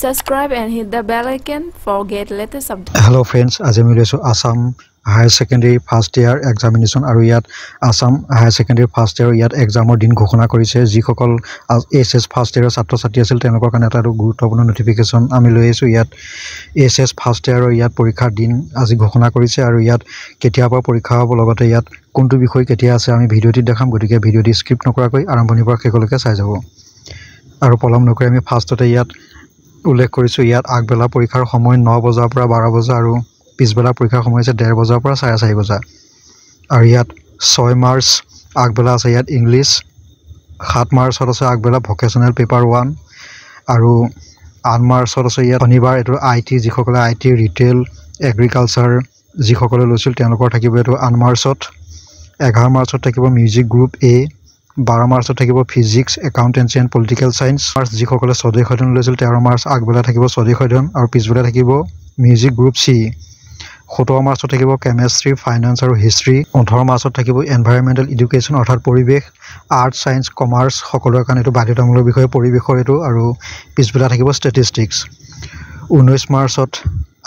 Subscribe and hit the bell icon for get latest updates. Hello friends, আজি আমি লৈছো Assam Higher Secondary First Year Examination আৰু ইয়াত Assam Higher Secondary First Year ইয়াত এক্সামৰ দিন ঘোষণা কৰিছে যিসকল SS First Year ছাত্ৰ ছাত্ৰী আছিল তেওঁলোকৰ কাৰণে এটা গুৰুত্বপূৰ্ণ নটিফিকেশন আমি লৈ আছো ইয়াত SS First Year ইয়াত পৰীক্ষাৰ দিন আজি ঘোষণা কৰিছে আৰু ইয়াত কেতিয়াবা পৰীক্ষা হ'ব লগতে ইয়াত কোনটো বিষয় কেতিয়া আছে আমি ভিডিওটি দেখাম গতিকে ভিডিওটি স্ক্ৰিপ্ট নকৰাকৈ আৰম্ভণিৰ পৰা শেষলৈকে চাই যাব আৰু পলম নকৰি আমি ফাৰ্ষ্টতে ইয়াত উল্লেখ কৰিছো ইয়াত আগবেলা পৰীক্ষাৰ সময় 9 বজাৰ পৰা 12 বজা আৰু পিছবেলা পৰীক্ষাৰ সময় আছে 1:30 বজাৰ পৰা 4:30 বজা আৰু ইয়াত 6 মাৰ্চ আগবেলা আছে ইয়াত ইংলিশ 7 মাৰ্চত আছে আগবেলা ভোকেশনাল পেপাৰ 1 আৰু 8 মাৰ্চত আছে ইয়াত শনিবাৰ এটো আইটি যিসকলে আইটি ৰিটেইল এগ্ৰিকালচাৰ যিসকলে লৈছিল তেওঁলোকৰ থাকিব এটো 8 মাৰ্চত 11 মাৰ্চত থাকিব মিউজিক গ্ৰুপ এ 12 মাৰ্চত থাকিব physics accountancy and political science March যিসকলে স্বদেশ অধ্যয়ন লৈছিল 13 মাৰ্চ আগবেলা থাকিব স্বদেশ অধ্যয়ন আৰু পিছবেলা থাকিব মিউজিক গ্ৰুপ সি 17 মাৰ্চত থাকিব কেমিষ্ট্ৰি ফাইনান্স আৰু হিষ্ট্ৰি 18 মাৰ্চত থাকিব এনভাইৰনমেন্টাল এডুকেশ্যন অৰ্থাৎ পৰিবেশ আৰ্ট সায়েন্স কমাৰ্চ সকলোৰে কাৰণে এটো বাধ্যতামূলক বিষয় পৰিবেশৰ এটো আৰু পিছবেলা থাকিব ষ্টেটিষ্টিক্স 19 মাৰ্চত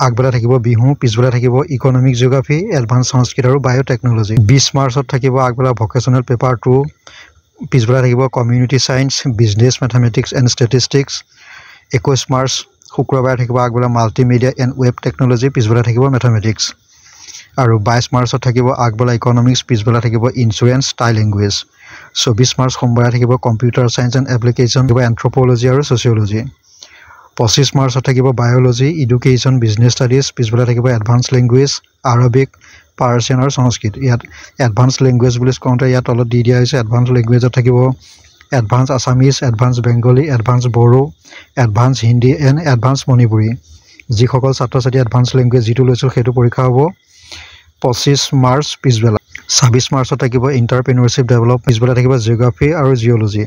আগবেলা থাকিব বিহু পিছবেলা থাকিব ইকোনমিক জিওগ্ৰাফি এডভান্স সংস্কৃত আৰু বায়োটেকনলজি 20 মাৰ্চত থাকিব আগবেলা ভোকেশনাল পেপাৰ 2 পিছবেলা থাকিব community science business mathematics and statistics 21 March শুক্ৰবাৰে থাকিব আগবেলা মাল্টিমিডিয়া এণ্ড ৱেব টেকনলজি পিছবেলা থাকিব ম্যাথমেটিক্স আৰু 22 মাৰ্চত থাকিব আগবেলা ইকোনমিক্স পিছবেলা থাকিব ইনস্যুৰেন্স টাই ল্যাঙ্গুৱেজ 24 মাৰ্চ সোমবাৰে থাকিব কম্পিউটাৰ সায়েন্স এণ্ড এপ্লিকেশন থাকিব এন্থ্ৰোপোলজি আৰু সোশিয়োলজি 25 মাৰ্চত থাকিব বায়োলজি এডুকেশ্যন বিজনেস ষ্টাডিজ পিছবেলা থাকিব এডভান্স ল্যাঙ্গুৱেজ আৰবিক পাৰ্চিয়ান আৰু সংস্কৃত ইয়াত এডভান্স ল্যাঙ্গুৱেজ বুলি কওঁতে ইয়াত তলত দি দিয়া হৈছে এডভান্স ল্যাঙ্গুৱেজত থাকিব advance Assamese advance Bengali advance Bodo advance Hindi and advance Manipuri যিসকল ছাত্ৰ ছাত্ৰী এডভান্স ল্যাঙ্গুৱেজ যিটো লৈছিল সেইটো পৰীক্ষা হ'ব 25 মাৰ্চ পিছবেলা 26 মাৰ্চত থাকিব এন্টাৰপ্ৰেনিয়ৰশিপ ডেভেলপ পিছবেলা থাকিব জিওগ্ৰাফি আৰু জিঅলজি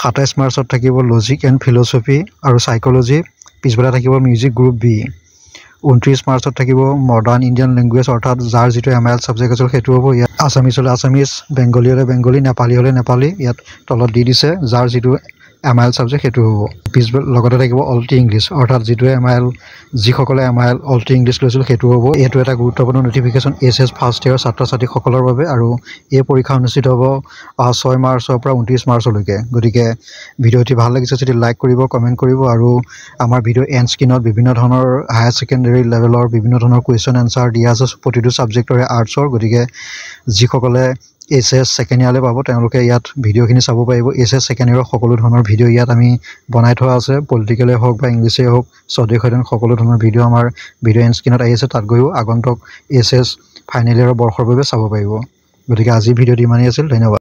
27 মাৰ্চত থাকিব লজিক এণ্ড ফিলছফি আৰু সাইকোলজি পিছবেলা থাকিব মিউজিক গ্ৰুপ বি 29 মাৰ্চত থাকিব মডাৰ্ন ইণ্ডিয়ান ল্যাঙ্গুৱেজ অৰ্থাৎ যাৰ যিটো এমএল সাবজেক্ট আছিল সেইটো হ'ব ইয়াত আসামিজ হলে আসামিজ বেংগলী হলে বেংগলী নেপালী হলে নেপালী ইয়াত তলত দি দিছে যাৰ যিটো এমএল সাবজেক্ট সেইটো হ'ব পিছবেলা লগতে থাকিব অলটি ইংলিশ অৰ্থাৎ যিটো এমএল যিসকলে এমএল অলটি ইংলিশ লৈছিল সেইটো হ'ব এটো এটা গুৰুত্বপূৰ্ণ নটিফিকেশন এছএছ ফাৰ্ষ্ট ইয়াৰ ছাত্ৰ ছাত্ৰীসকলৰ বাবে আৰু এই পৰীক্ষা অনুষ্ঠিত হ'ব 6 মাৰ্চৰ পৰা 29 মাৰ্চলৈকে গতিকে ভিডিওটি ভাল লাগিছে যদি লাইক কৰিব কমেন্ট কৰিব আৰু আমাৰ ভিডিও এণ্ড স্ক্ৰিনত বিভিন্ন ধৰণৰ হায়াৰ সেকেন্ডাৰী লেভেলৰ বিভিন্ন ধৰণৰ কোৱেশ্চন আনসাৰ দিয়া আছে প্ৰতিটো সাবজেক্টৰে আৰ্টছৰ গতিকে যিসকলে SS সেকেন্ড ইয়াৰলে পাব তেওঁলোকে ইয়াত ভিডিওখিনি চাব পাৰিব SS সেকেন্ড ইয়াৰৰ সকলো ধৰণৰ ভিডিও ইয়াত আমি বনাই থোৱা আছে পলিটিক্যালে হওক বা ইংলিশে হওক স্বদেশ অধ্যয়ন সকলো ধৰণৰ ভিডিও আমাৰ ভিডিও এণ্ড স্ক্ৰিনত আহি আছে তাত গৈও আগন্তুক SS ফাইনেল ইয়াৰৰ বৰ্ষৰ বাবে চাব পাৰিব গতিকে আজি ভিডিওটি ইমানেই আছিল ধন্যবাদ